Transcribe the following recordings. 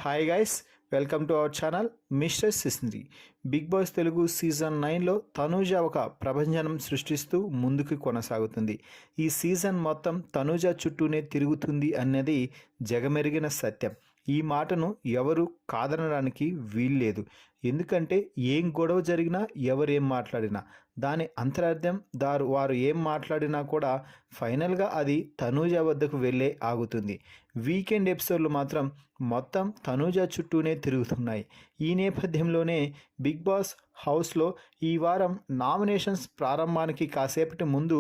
Hi guys, welcome to our channel mister Sisindri. Big boss Telugu season 9లో తనూజ ఒక ప్రభంజనం సృష్టిస్తూ ముందుకు కొనసాగుతుంది. ఈ సీజన్ మొత్తం తనూజ చుట్టూనే తిరుగుతుంది అన్నది జగమెరిగిన సత్యం. ఈ మాటను ఎవరు కాదనడానికి వీల్లేదు. ఎందుకంటే ఏం గొడవ జరిగినా, ఎవరేం మాట్లాడినా, దాని అంతరార్థం వారు ఏం మాట్లాడినా కూడా ఫైనల్గా అది తనూజ వద్దకు వెళ్ళే ఆగుతుంది. వీకెండ్ ఎపిసోడ్లు మాత్రం మొత్తం తనూజ చుట్టూనే తిరుగుతున్నాయి. ఈ నేపథ్యంలోనే బిగ్ బాస్ హౌస్లో ఈ వారం నామినేషన్స్ ప్రారంభానికి కాసేపటి ముందు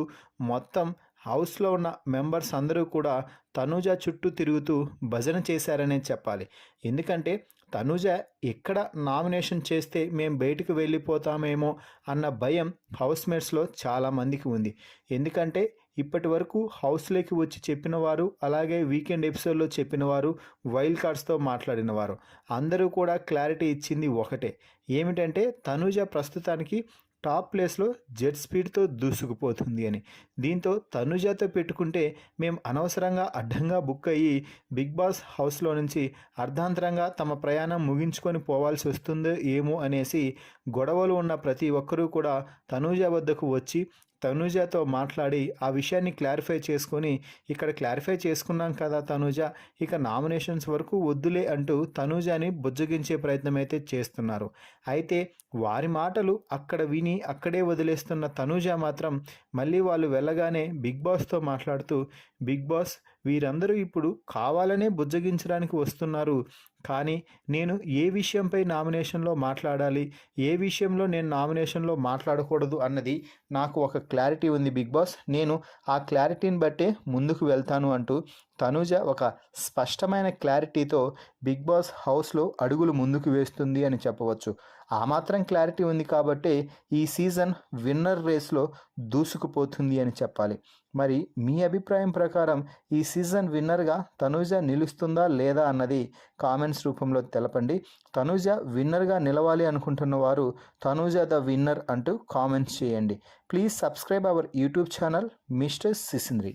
మొత్తం హౌస్లో ఉన్న మెంబర్స్ అందరూ కూడా తనూజ చుట్టూ తిరుగుతూ భజన చేశారనే చెప్పాలి. ఎందుకంటే తనూజ ఎక్కడ నామినేషన్ చేస్తే మేము బయటకు వెళ్ళిపోతామేమో అన్న భయం హౌస్మేట్స్లో చాలామందికి ఉంది. ఎందుకంటే ఇప్పటి వరకు హౌస్లోకి వచ్చి చెప్పిన వారు, అలాగే వీకెండ్ ఎపిసోడ్లో చెప్పిన వారు, వైల్డ్ కార్డ్స్తో మాట్లాడిన వారు అందరూ కూడా క్లారిటీ ఇచ్చింది ఒకటే, ఏమిటంటే తనూజ ప్రస్తుతానికి టాప్ ప్లేస్లో జెట్ స్పీడ్తో దూసుకుపోతుంది అని. దీంతో తనుజాతో పెట్టుకుంటే మేము అనవసరంగా అడ్డంగా బుక్ అయ్యి బిగ్ బాస్ హౌస్లో నుంచి అర్ధాంతరంగా తమ ప్రయాణం ముగించుకొని పోవాల్సి వస్తుందో ఏమో అనేసి గొడవలు ఉన్న ప్రతి ఒక్కరూ కూడా తనూజ వద్దకు వచ్చి తనూజతో మాట్లాడి ఆ విషయాన్ని క్లారిఫై చేసుకొని, ఇక్కడ క్లారిఫై చేసుకున్నాం కదా తనూజ, ఇక నామినేషన్స్ వరకు వద్దులే అంటూ తనూజని బుజ్జగించే ప్రయత్నం అయితే చేస్తున్నారు. అయితే వారి మాటలు అక్కడ విని అక్కడే వదిలేస్తున్న తనూజ మాత్రం మళ్ళీ వాళ్ళు వెళ్ళగానే బిగ్ బాస్తో మాట్లాడుతూ, బిగ్ బాస్ వీరందరూ ఇప్పుడు కావాలనే బుజ్జగించడానికి వస్తున్నారు, కానీ నేను ఏ విషయంపై నామినేషన్లో మాట్లాడాలి, ఏ విషయంలో నేను నామినేషన్లో మాట్లాడకూడదు అన్నది నాకు ఒక క్లారిటీ ఉంది బిగ్ బాస్, నేను ఆ క్లారిటీని బట్టే ముందుకు వెళ్తాను అంటూ తనూజ ఒక స్పష్టమైన క్లారిటీతో బిగ్ బాస్ హౌస్లో అడుగులు ముందుకు వేస్తుంది అని చెప్పవచ్చు. ఆ మాత్రం క్లారిటీ ఉంది కాబట్టి ఈ సీజన్ విన్నర్ రేస్లో దూసుకుపోతుంది అని చెప్పాలి. మరి మీ అభిప్రాయం ప్రకారం ఈ సీజన్ విన్నర్గా తనూజ నిలుస్తుందా లేదా అన్నది కామెంట్స్ రూపంలో తెలపండి. తనూజ విన్నర్గా నిలవాలి అనుకుంటున్న వారు తనూజ ద విన్నర్ అంటూ కామెంట్స్ చేయండి. Please subscribe our YouTube channel mister సిసింద్రి.